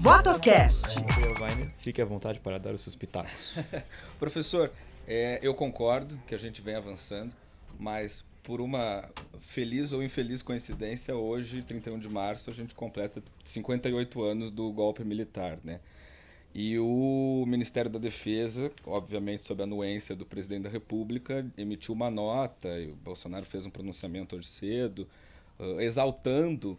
VotoCast. Fique à vontade para dar os seus pitacos. Professor, eu concordo que a gente vem avançando, mas por uma feliz ou infeliz coincidência, hoje, 31 de março, a gente completa 58 anos do golpe militar, né? E o Ministério da Defesa, obviamente sob a anuência do presidente da República, emitiu uma nota, e o Bolsonaro fez um pronunciamento hoje cedo, exaltando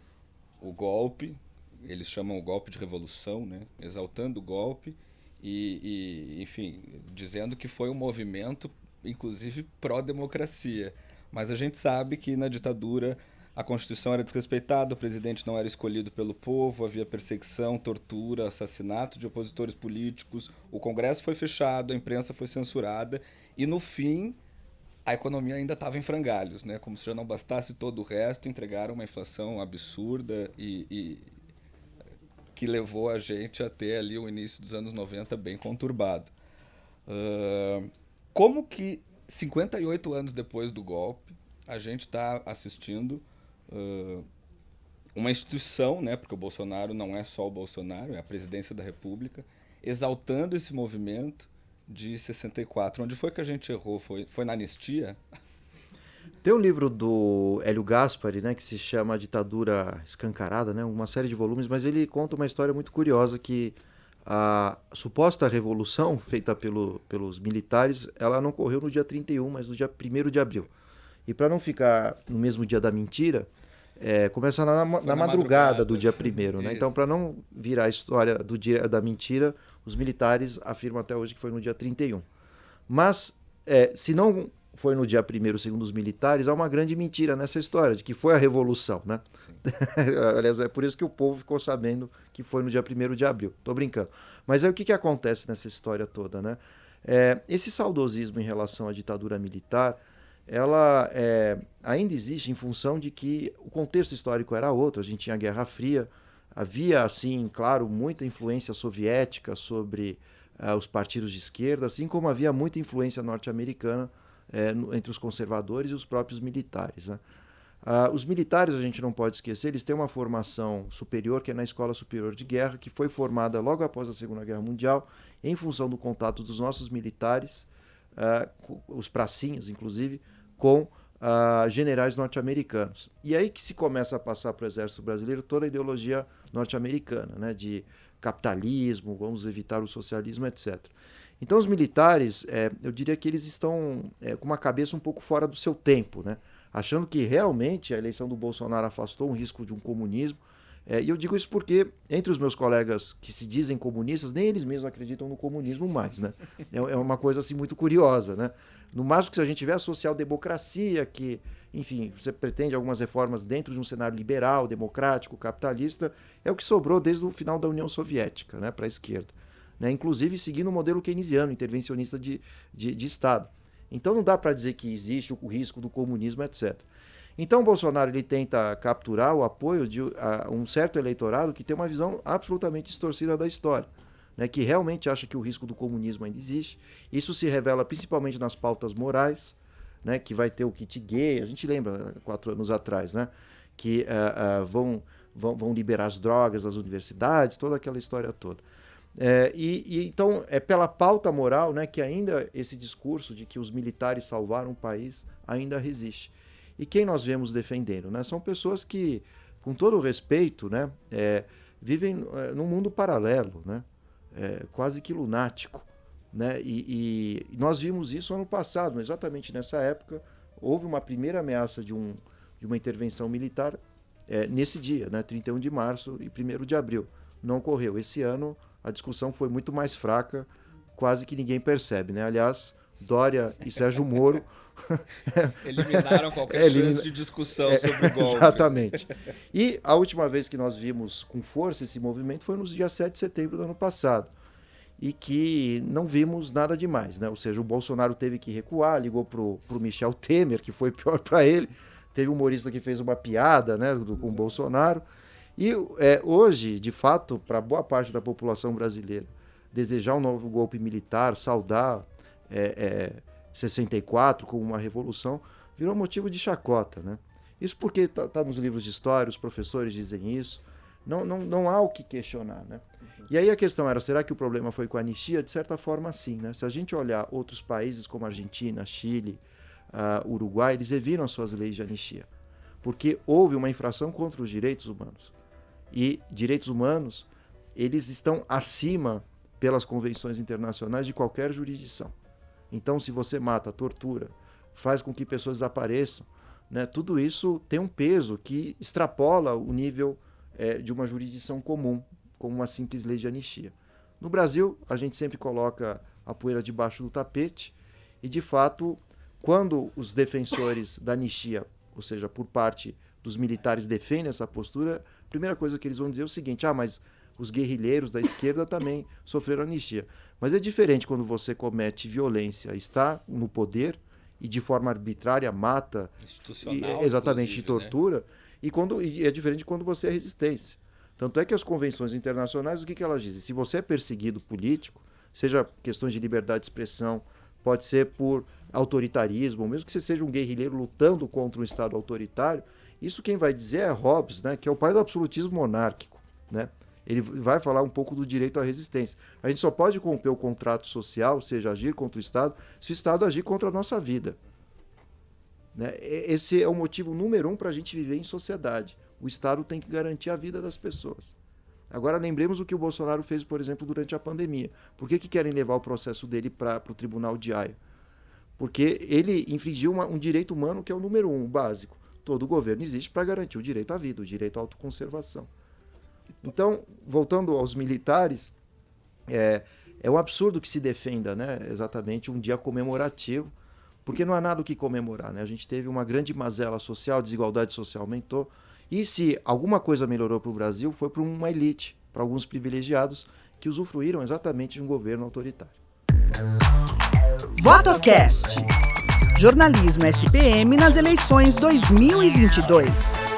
o golpe, eles chamam o golpe de revolução, né? Exaltando o golpe enfim, dizendo que foi um movimento, inclusive, pró-democracia. Mas a gente sabe que na ditadura a Constituição era desrespeitada, o presidente não era escolhido pelo povo, havia perseguição, tortura, assassinato de opositores políticos, o Congresso foi fechado, a imprensa foi censurada e, no fim, a economia ainda estava em frangalhos, né? Como se já não bastasse todo o resto, entregaram uma inflação absurda e que levou a gente até ali o início dos anos 90 bem conturbado. Como que 58 anos depois do golpe, a gente está assistindo uma instituição, né, porque o Bolsonaro não é só o Bolsonaro, é a presidência da República, exaltando esse movimento de 64. Onde foi que a gente errou? Foi na anistia? Tem um livro do Hélio Gaspari, né, que se chama Ditadura Escancarada, né, uma série de volumes, mas ele conta uma história muito curiosa que a suposta revolução feita pelos militares, ela não ocorreu no dia 31, mas no dia 1º de abril. E para não ficar no mesmo dia da mentira, começa na madrugada do dia 1º, né? Então, para não virar a história do dia da mentira, os militares afirmam até hoje que foi no dia 31. Mas, se não foi no dia 1º, segundo os militares, há uma grande mentira nessa história, de que foi a revolução, né? Aliás, é por isso que o povo ficou sabendo que foi no dia 1º de abril. Tô brincando. Mas aí o que acontece nessa história toda, né? Esse saudosismo em relação à ditadura militar, ela ainda existe em função de que o contexto histórico era outro. A gente tinha a Guerra Fria, havia, assim, claro, muita influência soviética sobre os partidos de esquerda, assim como havia muita influência norte-americana entre os conservadores e os próprios militares, né? Os militares, a gente não pode esquecer, eles têm uma formação superior, que é na Escola Superior de Guerra, que foi formada logo após a Segunda Guerra Mundial, em função do contato dos nossos militares, os pracinhas, inclusive, com generais norte-americanos. E aí que se começa a passar para o Exército Brasileiro toda a ideologia norte-americana, né, de capitalismo, vamos evitar o socialismo, etc. Então os militares, eu diria que eles estão com uma cabeça um pouco fora do seu tempo, né? Achando que realmente a eleição do Bolsonaro afastou um risco de um comunismo. E eu digo isso porque, entre os meus colegas que se dizem comunistas, nem eles mesmos acreditam no comunismo mais, né? É uma coisa assim muito curiosa, né? No máximo que se a gente tiver a social-democracia, que, enfim, você pretende algumas reformas dentro de um cenário liberal, democrático, capitalista, é o que sobrou desde o final da União Soviética, né, para a esquerda, né? Inclusive seguindo o modelo keynesiano, intervencionista de Estado. Então não dá para dizer que existe o risco do comunismo, etc. Então o Bolsonaro ele tenta capturar o apoio de um certo eleitorado que tem uma visão absolutamente distorcida da história, né, que realmente acha que o risco do comunismo ainda existe. Isso se revela principalmente nas pautas morais, né, que vai ter o kit gay, a gente lembra 4 anos atrás, né, que vão liberar as drogas das universidades, toda aquela história toda. Então é pela pauta moral, né, que ainda esse discurso de que os militares salvaram o país ainda resiste. E quem nós vemos defendendo, né, são pessoas que, com todo o respeito, né, vivem num mundo paralelo, né, quase que lunático, né, e nós vimos isso ano passado, exatamente nessa época, houve uma primeira ameaça de uma intervenção militar nesse dia, né, 31 de março e 1º de abril. Não ocorreu. Esse ano a discussão foi muito mais fraca, quase que ninguém percebe, né? Aliás, Dória e Sérgio Moro eliminaram qualquer chance de discussão sobre o golpe. Exatamente. E a última vez que nós vimos com força esse movimento foi no dia 7 de setembro do ano passado, e que não vimos nada demais, né? Ou seja, o Bolsonaro teve que recuar, ligou pro Michel Temer, que foi pior para ele, teve um humorista que fez uma piada, né, com o Bolsonaro. E hoje, de fato, para boa parte da população brasileira, desejar um novo golpe militar, saudar 64 como uma revolução, virou motivo de chacota, né? Isso porque está nos livros de história, os professores dizem isso, Não há o que questionar, né? E aí a questão era, será que o problema foi com a anistia? De certa forma, sim, né? Se a gente olhar outros países como Argentina, Chile, Uruguai, eles reviram as suas leis de anistia, porque houve uma infração contra os direitos humanos. E direitos humanos, eles estão acima, pelas convenções internacionais, de qualquer jurisdição. Então, se você mata, tortura, faz com que pessoas desapareçam, né? Tudo isso tem um peso que extrapola o nível de uma jurisdição comum, como uma simples lei de anistia. No Brasil, a gente sempre coloca a poeira debaixo do tapete e, de fato, quando os defensores da anistia, ou seja, por parte dos militares, defendem essa postura, a primeira coisa que eles vão dizer é o seguinte: mas os guerrilheiros da esquerda também sofreram anistia. Mas é diferente quando você comete violência, está no poder e de forma arbitrária mata, exatamente, de tortura, né? E é diferente quando você é resistência. Tanto é que as convenções internacionais, o que elas dizem? Se você é perseguido político, seja questões de liberdade de expressão, pode ser por autoritarismo, mesmo que você seja um guerrilheiro lutando contra um Estado autoritário, isso quem vai dizer é Hobbes, né, que é o pai do absolutismo monárquico, né? Ele vai falar um pouco do direito à resistência. A gente só pode romper o contrato social, ou seja, agir contra o Estado, se o Estado agir contra a nossa vida, né? Esse é o motivo número 1 para a gente viver em sociedade. O Estado tem que garantir a vida das pessoas. Agora, lembremos o que o Bolsonaro fez, por exemplo, durante a pandemia. Por que querem levar o processo dele para o Tribunal de Haia? Porque ele infringiu um direito humano que é o número 1, o básico. Todo governo existe para garantir o direito à vida, o direito à autoconservação. Então, voltando aos militares, é um absurdo que se defenda, né, exatamente um dia comemorativo, porque não há nada o que comemorar, né? A gente teve uma grande mazela social, a desigualdade social aumentou, e se alguma coisa melhorou para o Brasil, foi para uma elite, para alguns privilegiados que usufruíram exatamente de um governo autoritário. VotoCast. Jornalismo SPM nas eleições 2022.